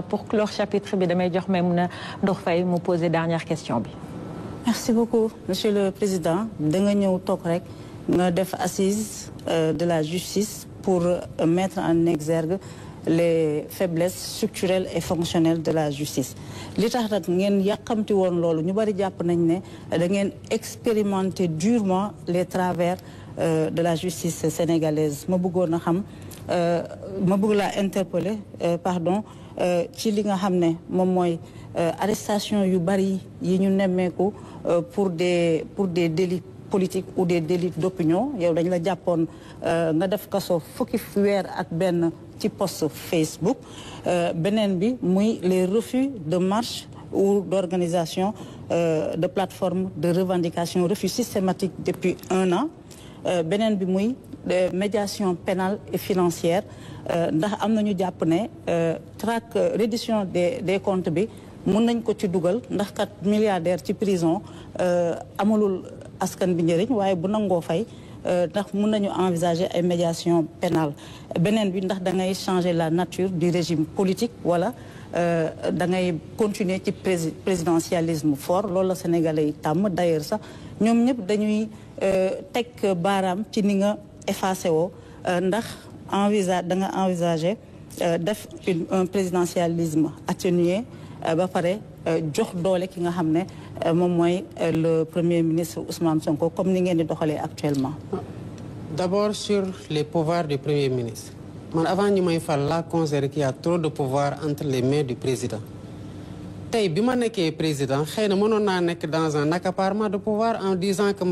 Pour clore chapitre bi damay jox Maïmouna Ndour Faye mu poser dernière question bi. Merci beaucoup Monsieur le Président da nga ñëw toog rek nga def assise de la justice pour mettre en exergue les faiblesses structurelles et fonctionnelles de la justice li tax nag ngeen yàqamti woon loolu ñu bari jàpp nañ ne da ngeen expérimenter durement les travers de la justice sénégalaise ma bëggoon a xam ma bëgg laa interpeller ci li nga xam ne moom mooy arrestation yu bari yi ñu nemmeeku pour des délits politiques ou des délits d'opinion yow dañ la jàppoon nga def kaso fukki weer ak benn ci post Facebook beneen bi muy les refus de marche ou d'organisation de plateforme de revendication refus systématique depuis 1 an beneen bi muy médiation pénale et financière ndax am nañu jàpp ne reddition des comptes bi mën nañ ko ci dugal ndax kat milliardaire ci prison amalul askan bi njëriñ waaye bu nangoo fay ndax mën nañu envisager ay médiation pénale beneen bi ndax da ngay changer la nature du régime politique wala da ngay continuer ci présidentialisme fort loolu la Sénégalais yi tàmm d'ailleurs sax ñoom ñëpp dañuy teg baaraam ci ni nga effacé woo ndax da nga envisager def un présidentialisme atténué ba pare jox doole ki nga xam ne moom mooy le premier ministre Ousmane Sonko comme ni ngeen di doxalee actuellement. D'abord sur les pouvoirs du premier ministre man avant ñu may fal la considère qu'il y a trop de pouvoir entre les mains du président tey bi ma nekkee président xëy na mënoon naa nekk dans un accaparement de pouvoir en disant que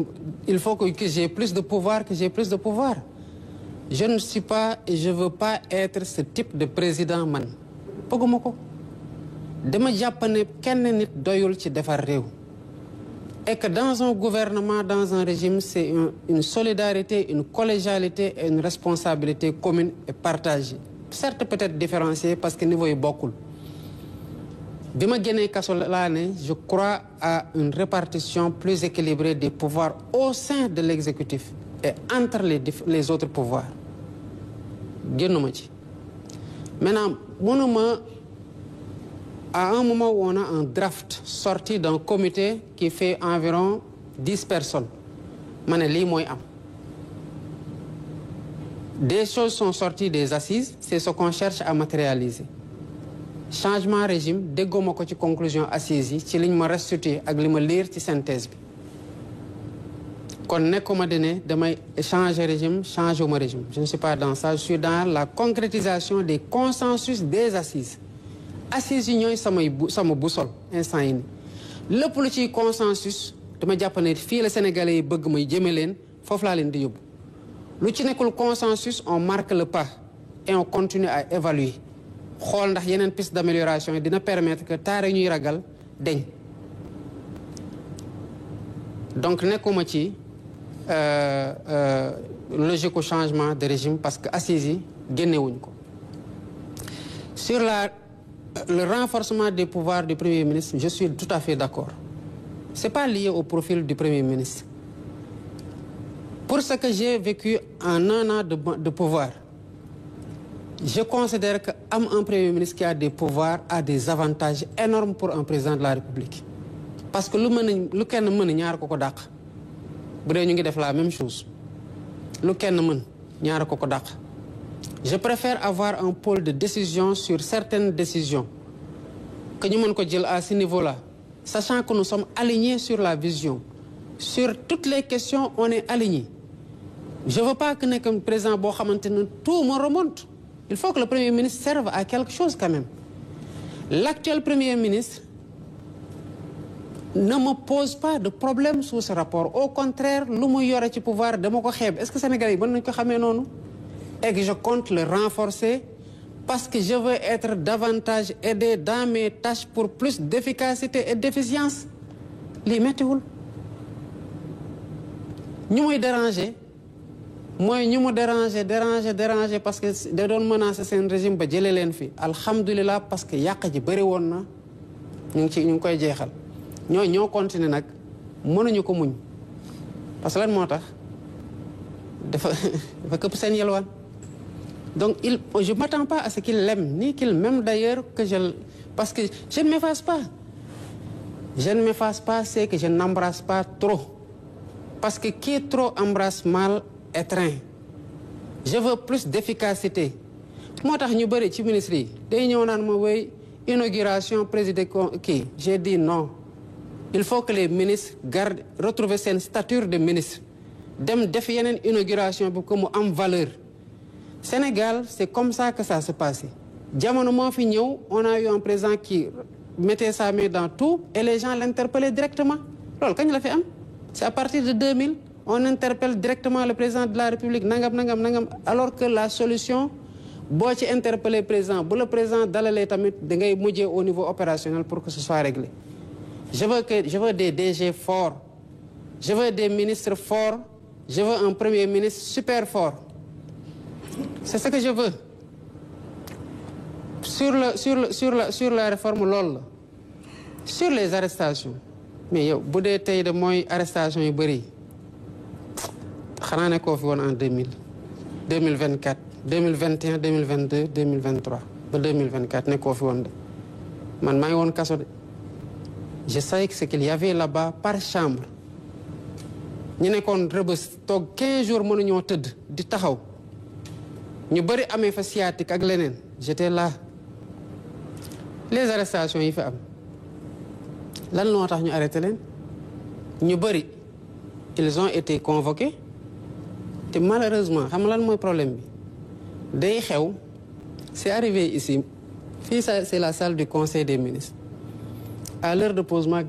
il faut que j'ai plus de pouvoir que j'ai plus de pouvoir je ne suis pas et je veux pas être ce type de président man bëgguma ko dama jàpp ne kenn nit doyul ci defar réew et que dans un gouvernement dans un régime c'est une solidarité une collégialité et une responsabilité commune et partagée certes peut-être différenciée parce que niveau yi bokkul bi ma génnee kaso laa ne je crois à une répartition plus équilibrée des pouvoirs au sein de l'exécutif et entre les autres pouvoirs génnuma ci maintenant mënuma à un moment où on a un draft sorti d'un comité qui fait environ 10 personnes ma ne lii mooy am des choses sont sorties des assises c'est ce qu'on cherche à matérialiser changement régime dégguma ko ci conclusion assises yi ci liñ ma restituer ak li ma lire ci synthèse bi kon nekkuma dene damay changer régime changer wu ma régime je ne suis pas dans ça je suis dans la concrétisation des consensus des assises assises yi ñooy sama boussole instant yi ni lépp lu ciy consensus dama jàpp ne fii la Sénégalais yi bëgg may jëme leen foofu laa leen di yóbbu lu ci nekkul consensus on marque le pas et on continue à évaluer xool ndax yeneen piste d'amélioration yi dina permettre que taare ñuy ragal deñ donc nekkuma ci logique au changement de régime parce que assises yi génnewuñ ko sur le renforcement des pouvoirs du Premier ministre, je suis tout à fait d'accord. Ce n'est pas lié au profil du Premier ministre. Pour ce que j'ai vécu en 1 an de pouvoir, je considère qu'un Premier ministre qui a des pouvoirs a des avantages énormes pour un président de la République. Parce que lu kenn mën ñaar ko dàq bu dee ñu ngi def la même chose lu kenn mën ñaar ko dàq. Je préfère avoir un pôle de décision sur certaines décisions que ñu mën ko jël à ce niveau-là, sachant que nous sommes alignés sur la vision. Sur toutes les questions, on est alignés. Je ne veux pas que nekk un président boo xamante ne tout me remonte. Il faut que le Premier ministre serve à quelque chose quand même. L'actuel Premier ministre ne me pose pas de problème sous ce rapport. Au contraire, lu mu yore ci pouvoir dama ko xeeb. Est-ce que Sénégalais yi mën nañu ko xamee noonu? Et que je compte le renforcer parce que je veux être davantage aidé dans mes tâches pour plus d'efficacité et d'efficience. Lii méttiwul ñu muy déranger mooy ñu mu déranger parce que da doon menacer seen régime ba jëlee leen fi alhamdulilah parce que yàq ji bëri woon na ñu ngi koy jeexal ñoo continuer nag mënuñu ko muñ parce que lan moo tax dafa këpp seen yelwaan Donc je ne m'attends pas à ce qu'il l'aime, ni qu'il m'aime d'ailleurs, parce que je ne m'efface pas. Je ne m'efface pas, c'est que je n'embrasse pas trop. Parce que qui trop embrasse mal étreint. Je veux plus d'efficacité. Moi, je suis ministre, inauguration président qui j'ai dit non. Il faut que les ministres retrouvent cette stature de ministre. Dem def une inauguration pour que mu am valeur. Sénégal, c'est comme ça que ça se passe. On a eu un président qui mettait sa main dans tout et les gens l'interpellaient directement. C'est à partir de 2000, on interpelle directement le président de la République, alors que la solution, si tu interpelles le président, le président d'aller au niveau opérationnel pour que ce soit réglé. Je veux des DG forts, je veux des ministres forts, je veux un premier ministre super fort. C'est ce que je veux. Sur la réforme LOL, sur les arrestations, mais yo, bu dee tey de mooy arrestation yu bëri xanaa ne koo fi woon en 2000 2024 2021 2022 2023 ba 2024 ne koo fi woon de man maa ngi woon kaso de. Je savais que ce qu'il y avait là-bas par chambre ñu nekkoon Rebeuss toog 15 jours mënuñoo tëdd di taxaw ñu bëri amee fa sciatique ak leneen j'étais là. Les arrestations yi fi am lan loo tax ñu arrêté leen ñu bëri ils ont été convoqués te malheureusement xam nga lan mooy problème bi day xew c'est arrivé ici fii c'est la salle du conseil des ministres à l'heure de posement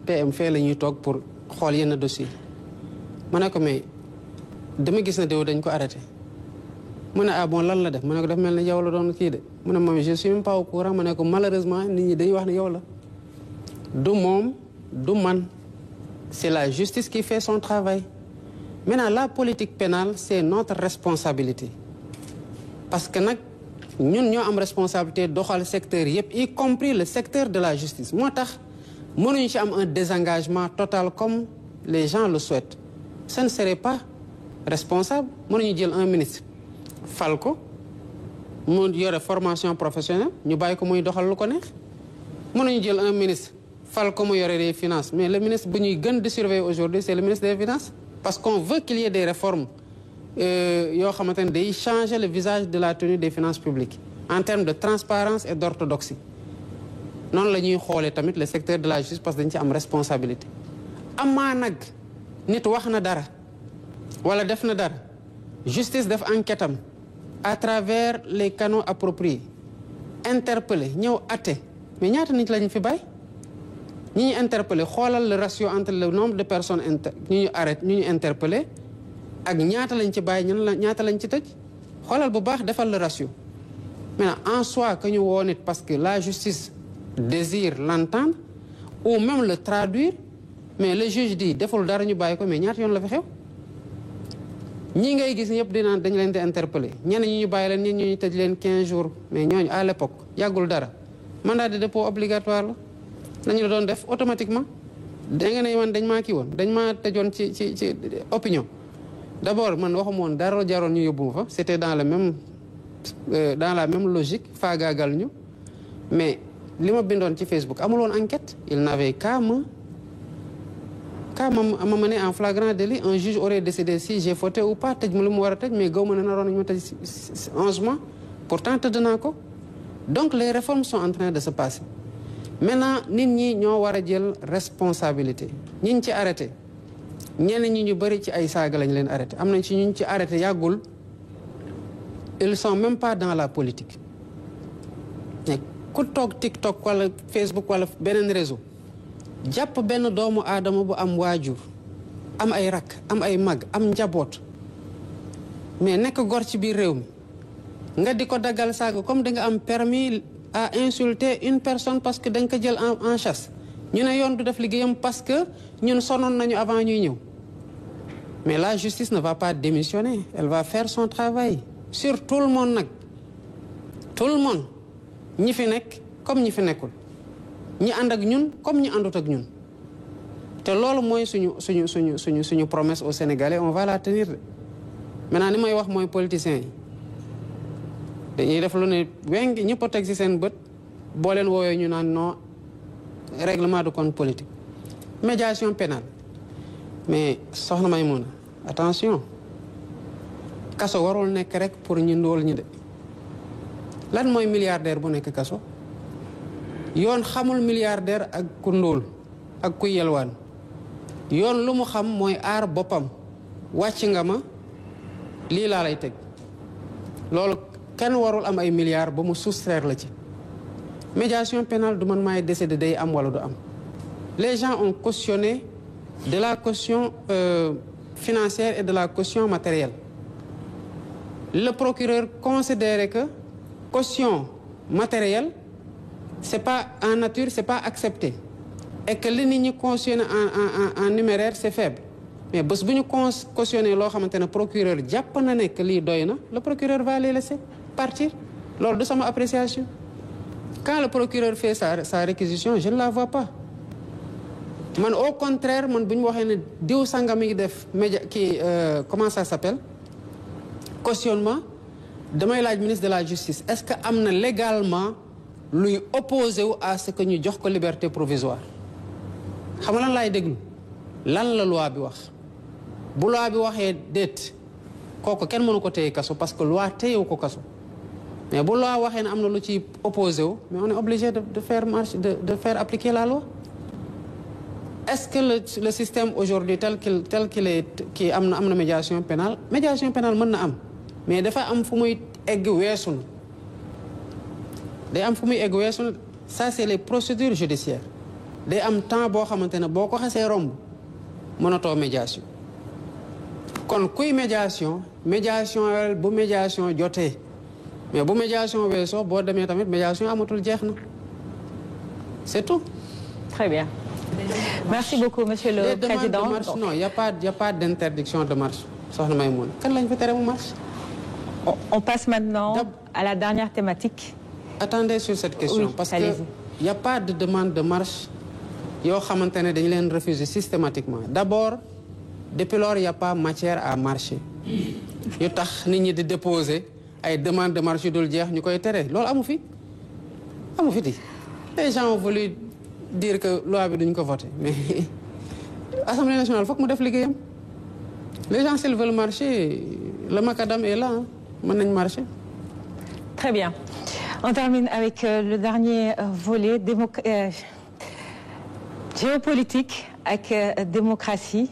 PM fee la ñuy toog pour xool yenn dossier ma ne ko mais dama gis na déw dañ ko arrêté mu ne ah bon lan la def ma ne ko daf mel ne yow la doon kii de mu ne moom je suis même pas au courant ma ne ko malheureusement nit ñi dañuy wax ne yow la du moom du man c'est la justice qui fait son travail. Maintenant la politique pénale c'est notre responsabilité parce que nag ñun ñoo am responsabilité doxal secteur yëpp y compris le secteur de la justice moo tax mënuñu ci am un désengagement total comme les gens le souhaitent. Ce ne serait pas responsable mënuñu jël un ministre fal ko mu yore formation professionnelle ñu bàyyi ko muy doxal lu ko neex mënuñu jël un ministre fal ko mu yore des finances mais le ministre bu ñuy gën di surveiller aujourd'hui c'est le ministre des finances parce qu'on veut qu'il y ait des réformes yoo xamante ne day changer le visage de la tenue des finances publiques en termes de transparence et d'orthodoxie noonu la ñuy xoolee tamit le secteur de la justice parce que dañ ci am responsabilité amaa nag nit wax na dara wala def na dara justice def enquête am à travers les canaux appropriés interpeller ñëw atte mais ñaata nit lañ fi bàyyi ñi ñu interpeller xoolal le ratio entre le nombre de personnes ñu arrêté ñu interpeller ak ñaata lañ ci bàyyi ñaata lañ ci tëj xoolal bu baax defal le ratio. Maintenant en soi que ñu woo nit parce que la justice désire l'entendre ou même le traduire mais le juge dit deful dara ñu bàyyi ko mais ñaata yoon la fi xew. ñi ngay gis ñëpp dinaan dañu leen di interpeller ñenn ñi ñu bàyyi leen ñi ñu tëj leen 15 jours mais ñooñu à l'époque yàggul dara mandat de dépôt obligatoire la lañu la doon def automatiquement da nga ne man dañ maa kii woon dañ maa tëjoon ci opinion d'abord man waxuma woon dara jaroon ñu yóbbu fa c'était dans la même logique faagaagal ñu mais li ma bindoon ci Facebook amul woon enquête il n'avait qu'à me mener en flagrant délit un juge aurait décidé si j'ai fauté ou pas tëj mu lu mu war a tëj mais gaw ma ne naroon nañu ma tëj 11 mois pourtant tëdd naa ko donc les réformes sont en train de se passer maintenant nit ñi ñoo war a jël responsabilité ñi ñu ci arrêté ñenn ñi ñu bëri ci ay saaga lañ leen arrêté am nañ ci ñu ci arrêté yàggul ils sont même pas dans la politique mais ku toog TikTok wala Facebook wala beneen réseau jàpp benn doomu aadama bu am waajur am ay rakk am ay mag am njaboot mais nekk gor ci biir réew mi nga di ko daggal saaga comme da nga am permis à insulter une personne parce que da nga ko jël en chasse ñu ne yoon du def liggéeyam parce que ñun sonoon nañu avant ñuy ñëw mais la justice ne va pas démissionner elle va faire son travail sur tout le monde nag tout le monde ñi fi nekk comme ñi fi nekkul ñi ànd ak ñun comme ñi àndut ak ñun te loolu mooy suñu promesse aux Sénégalais on va la tenir maintenant li may wax mooy politiciens yi dañuy def lu ne weng ñëpp a teg ci seen bët boo leen woowee ñu naan non règlement de compte politique. Médiation pénale mais soxna Maïmouna attention kaso warul nekk rek pour ñu ndóol ñi de lan mooy milliardaire bu nekk kaso yoon xamul milliardaire ak ku ndóol ak ku yelwaan yoon lu mu xam mooy aar boppam wàcc nga ma lii laa lay teg loolu kenn warul am ay milliards ba mu soustraire la ci médiation pénale du man maay décider day am wala du am les gens ont cautionné de la caution financière et de la caution matérielle le procureur considérait que caution matérielle c'est pas en nature c'est pas accepté et que li nit ñi cautionné en numéraire c'est faible mais bés bu ñu cautionné loo xamante ne procureur jàpp na ne que lii doy na le procureur va les laisser partir loolu du sama appréciation quand le procureur fait sa réquisition je ne la vois pas man au contraire man bu ñu waxee ne diw sangam mi ngi def média kii comment ça s'appelle cautionnement damay laaj ministre de la justice est-ce que am na légalement luy opposé wu à ce que ñu jox ko liberté provisoire xam nga lan laay déglu lan la loi bi wax bu loi bi waxee déet kooku kenn mënu ko téye kaso parce que loi téyewu ko kaso mais bu loi waxee ne am na lu ci opposé wu mais on est obligé de faire appliquer la loi est-ce que le système aujourd'hui tel qu'il est kii am na médiation pénale mën na am mais dafa am fu muy egg weesu na day am fu muy egg weesu na ça c'est les procédures judiciaires day am temps boo xamante ne boo ko xasee romb mënatoo médiation kon kuy médiation bu médiation jotee mais bu médiation weesoo boo demee tamit médiation amatul jeex na c'est tout. Très bien. Merci beaucoup, Monsieur le Président. De marche, non, il y a pas d'interdiction de marche. Soxna Maïmouna kan lañ fi tere mu marche. On passe maintenant à la dernière thématique. Attendez sur cette question oui, parce que il y a pas de demande de marche yoo xamante ne dañu leen refuser systématiquement. D'abord depuis lors il y a pas matière à marcher. yu tax nit ñi di déposer ay demande de marche yu dul jeex ñu koy tere loolu amu fi di les gens ont voulu dire que loi bi duñ ko voter mais Assemblée nationale foog mu def liggéeyam les gens s'ils veulent marcher le macadam est là mën nañ marcher. Très bien. On termine avec le dernier volet géopolitique avec démocratie.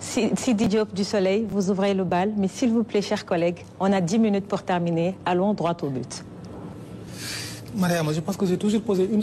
Sidi Diop du Soleil, vous ouvrez le bal, mais s'il vous plaît, chers collègues, on a 10 minutes pour terminer. Allons droit au but. Mariama, je pense que j'ai toujours posé une